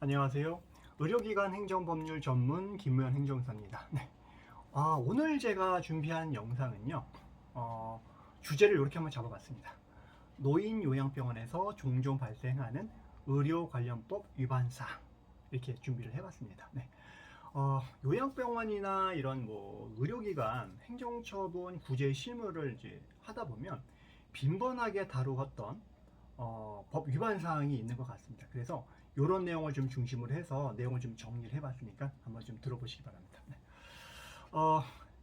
안녕하세요. 의료기관 행정법률 전문 김무현 행정사입니다. 네. 오늘 제가 준비한 영상은요. 주제를 이렇게 한번 잡아봤습니다. 노인요양병원에서 종종 발생하는 의료 관련법 위반사항 이렇게 준비를 해봤습니다. 네. 요양병원이나 이런 의료기관 행정처분 구제 실무를 이제 하다 보면 빈번하게 다루었던 법 위반 사항이 있는 것 같습니다. 그래서 이런 내용을 좀 중심으로 해서 내용을 좀 정리를 해봤으니까 한번 좀 들어보시기 바랍니다. 네.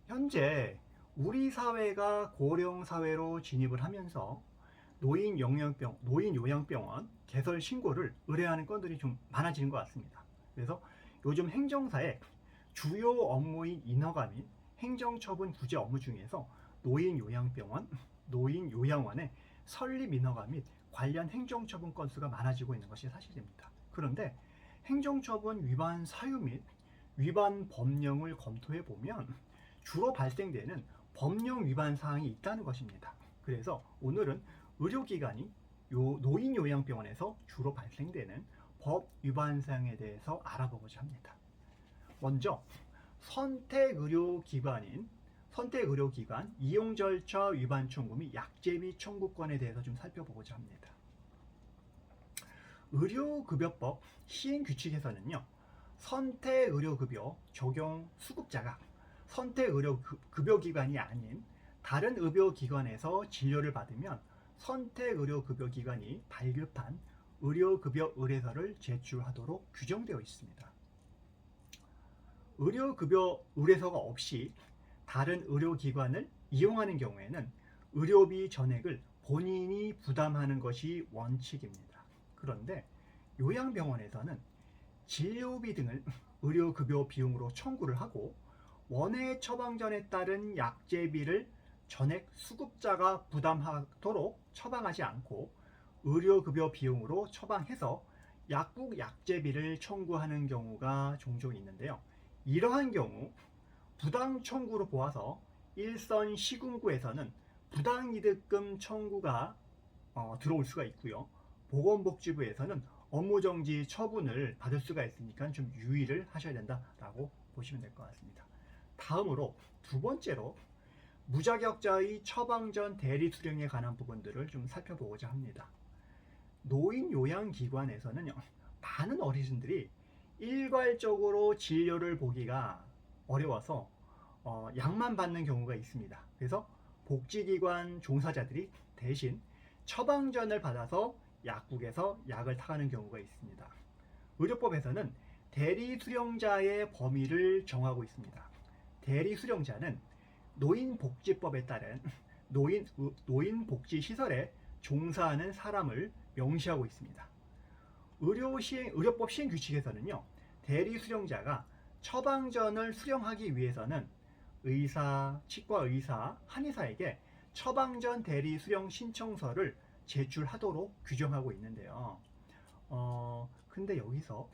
현재 우리 사회가 고령 사회로 진입을 하면서 노인 요양병원 개설 신고를 의뢰하는 건들이 좀 많아지는 것 같습니다. 그래서 요즘 행정사의 주요 업무인 인허가 및 행정처분 구제 업무 중에서 노인 요양원의 설립 인허가 및 관련 행정처분 건수가 많아지고 있는 것이 사실입니다. 그런데 행정처분 위반 사유 및 위반 법령을 검토해 보면 주로 발생되는 법령 위반 사항이 있다는 것입니다. 그래서 오늘은 의료기관이 노인요양병원에서 주로 발생되는 법 위반 사항에 대해서 알아보고자 합니다. 먼저 선택의료기관 이용절차 위반 청구 및 약제비 청구권에 대해서 좀 살펴보고자 합니다. 의료급여법 시행규칙에서는요, 선택의료급여 적용 수급자가 선택의료급여기관이 아닌 다른 의료기관에서 진료를 받으면 선택의료급여기관이 발급한 의료급여 의뢰서를 제출하도록 규정되어 있습니다. 의료급여 의뢰서가 없이 다른 의료기관을 이용하는 경우에는 의료비 전액을 본인이 부담하는 것이 원칙입니다. 그런데 요양병원에서는 진료비 등을 의료급여 비용으로 청구를 하고 원해 처방전에 따른 약제비를 전액 수급자가 부담하도록 처방하지 않고 의료급여 비용으로 처방해서 약국 약제비를 청구하는 경우가 종종 있는데요. 이러한 경우 부당 청구로 보아서 일선 시군구에서는 부당이득금 청구가 들어올 수가 있고요. 보건복지부에서는 업무정지 처분을 받을 수가 있으니까 좀 유의를 하셔야 된다라고 보시면 될 것 같습니다. 다음으로 두 번째로 무자격자의 처방전 대리 수령에 관한 부분들을 좀 살펴보고자 합니다. 노인요양기관에서는요, 많은 어르신들이 일괄적으로 진료를 보기가 어려워서 약만 받는 경우가 있습니다. 그래서 복지기관 종사자들이 대신 처방전을 받아서 약국에서 약을 타가는 경우가 있습니다. 의료법에서는 대리수령자의 범위를 정하고 있습니다. 대리수령자는 노인복지법에 따른 노인복지시설에 종사하는 사람을 명시하고 있습니다. 의료법 시행규칙에서는요, 대리수령자가 처방전을 수령하기 위해서는 의사, 치과의사, 한의사에게 처방전 대리 수령 신청서를 제출하도록 규정하고 있는데요. 근데 여기서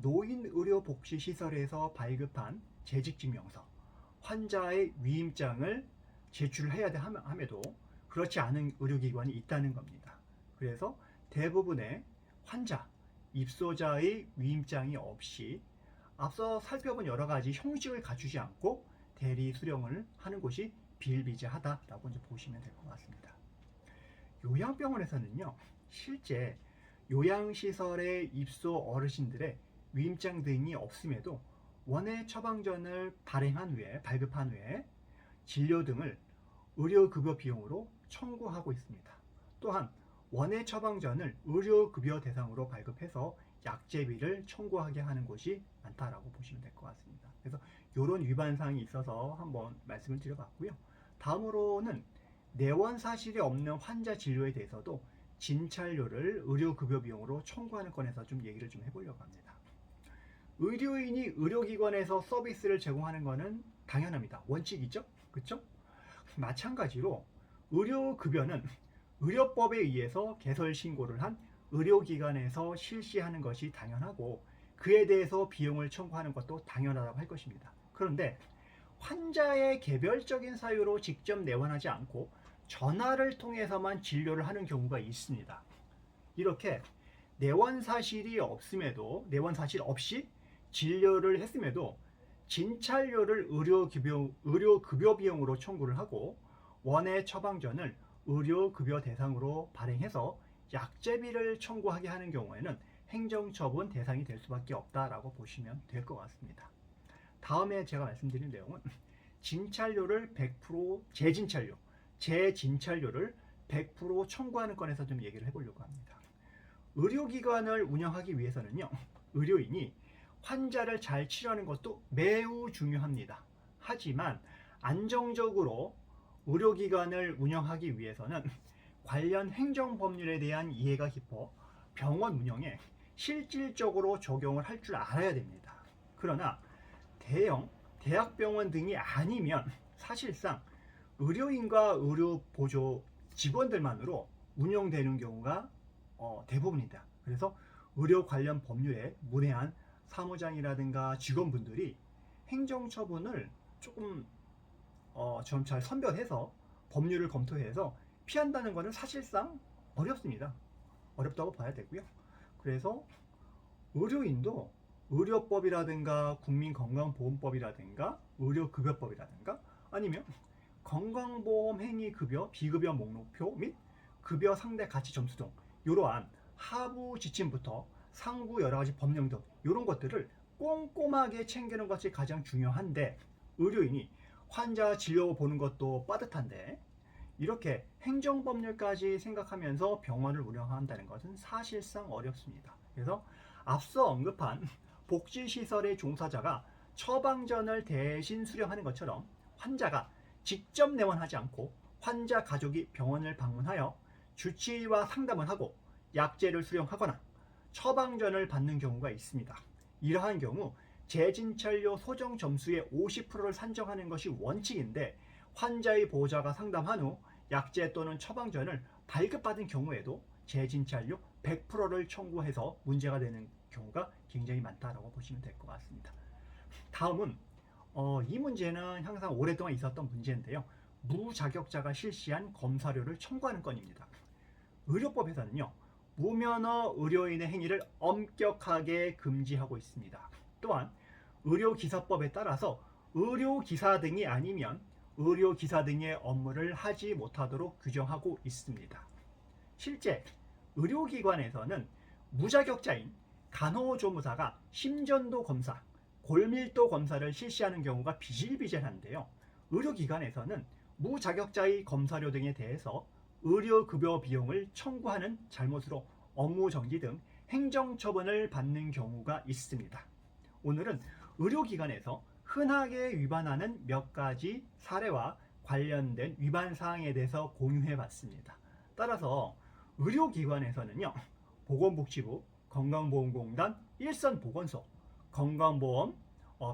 노인의료복지시설에서 발급한 재직증명서, 환자의 위임장을 제출해야 함에도 그렇지 않은 의료기관이 있다는 겁니다. 그래서 대부분의 환자, 입소자의 위임장이 없이 앞서 살펴본 여러 가지 형식을 갖추지 않고 대리 수령을 하는 곳이 비일비재하다라고 이제 보시면 될 것 같습니다. 요양병원에서는요, 실제 요양시설의 입소 어르신들의 위임장 등이 없음에도 원해 처방전을 발급한 후에 진료 등을 의료급여 비용으로 청구하고 있습니다. 또한 원해 처방전을 의료급여 대상으로 발급해서 약제비를 청구하게 하는 곳이 많다라고 보시면 될 것 같습니다. 그래서 이런 위반 사항이 있어서 한번 말씀을 드려봤고요. 다음으로는 내원 사실이 없는 환자 진료에 대해서도 진찰료를 의료급여 비용으로 청구하는 건에서 좀 얘기를 좀 해보려고 합니다. 의료인이 의료기관에서 서비스를 제공하는 것은 당연합니다. 원칙이죠? 그렇죠? 마찬가지로 의료급여는 의료법에 의해서 개설 신고를 한 의료기관에서 실시하는 것이 당연하고 그에 대해서 비용을 청구하는 것도 당연하다고 할 것입니다. 그런데 환자의 개별적인 사유로 직접 내원하지 않고 전화를 통해서만 진료를 하는 경우가 있습니다. 이렇게 내원 사실이 없음에도 내원 사실 없이 진료를 했음에도 진찰료를 의료급여 비용으로 청구를 하고 원해 처방전을 의료급여 대상으로 발행해서 약제비를 청구하게 하는 경우에는 행정처분 대상이 될 수밖에 없다라고 보시면 될 것 같습니다. 다음에 제가 말씀드린 내용은 진찰료를 100% 재진찰료를 100% 청구하는 건에서 좀 얘기를 해보려고 합니다. 의료기관을 운영하기 위해서는요, 의료인이 환자를 잘 치료하는 것도 매우 중요합니다. 하지만 안정적으로 의료기관을 운영하기 위해서는 관련 행정법률에 대한 이해가 깊어 병원 운영에 실질적으로 적용을 할 줄 알아야 됩니다. 그러나 대형 대학병원 등이 아니면 사실상 의료인과 의료보조 직원들만으로 운영되는 경우가 대부분이다. 그래서 의료 관련 법률에 문외한 사무장이라든가 직원분들이 행정처분을 조금 좀 잘 선별해서 법률을 검토해서 피한다는 것은 사실상 어렵습니다. 어렵다고 봐야 되고요. 그래서 의료인도 의료법이라든가 국민건강보험법이라든가 의료급여법이라든가 아니면 건강보험 행위급여 비급여 목록표 및 급여 상대 가치 점수 등 이러한 하부 지침부터 상부 여러 가지 법령 등 이런 것들을 꼼꼼하게 챙기는 것이 가장 중요한데 의료인이 환자 진료 보는 것도 빠듯한데 이렇게 행정법률까지 생각하면서 병원을 운영한다는 것은 사실상 어렵습니다. 그래서 앞서 언급한 복지시설의 종사자가 처방전을 대신 수령하는 것처럼 환자가 직접 내원하지 않고 환자 가족이 병원을 방문하여 주치의와 상담을 하고 약제를 수령하거나 처방전을 받는 경우가 있습니다. 이러한 경우 재진찰료 소정 점수의 50%를 산정하는 것이 원칙인데 환자의 보호자가 상담한 후 약제 또는 처방전을 발급받은 경우에도 재진찰료 100%를 청구해서 문제가 되는 경우가 굉장히 많다고 보시면 될 것 같습니다. 다음은 이 문제는 항상 오랫동안 있었던 문제인데요. 무자격자가 실시한 검사료를 청구하는 건입니다. 의료법에서는요. 무면허 의료인의 행위를 엄격하게 금지하고 있습니다. 또한 의료기사법에 따라서 의료기사 등이 아니면 의료기사 등의 업무를 하지 못하도록 규정하고 있습니다. 실제 의료기관에서는 무자격자인 간호조무사가 심전도 검사, 골밀도 검사를 실시하는 경우가 비일비재한데요. 의료기관에서는 무자격자의 검사료 등에 대해서 의료급여 비용을 청구하는 잘못으로 업무정지 등 행정처분을 받는 경우가 있습니다. 오늘은 의료기관에서 흔하게 위반하는 몇 가지 사례와 관련된 위반 사항에 대해서 공유해 봤습니다. 따라서 의료기관에서는요, 보건복지부, 건강보험공단, 일선보건소, 건강보험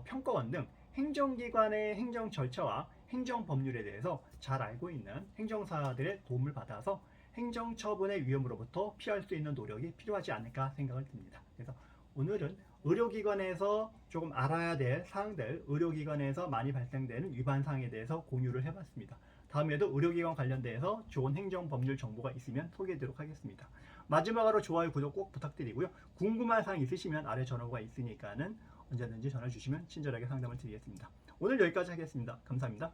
평가원 등 행정기관의 행정 절차와 행정법률에 대해서 잘 알고 있는 행정사들의 도움을 받아서 행정처분의 위험으로부터 피할 수 있는 노력이 필요하지 않을까 생각을 듭니다. 그래서 오늘은 의료기관에서 조금 알아야 될 사항들, 의료기관에서 많이 발생되는 위반 사항에 대해서 공유를 해봤습니다. 다음에도 의료기관 관련돼서 좋은 행정법률 정보가 있으면 소개해드리도록 하겠습니다. 마지막으로 좋아요, 구독 꼭 부탁드리고요. 궁금한 사항 있으시면 아래 전화가 있으니까는 언제든지 전화 주시면 친절하게 상담을 드리겠습니다. 오늘 여기까지 하겠습니다. 감사합니다.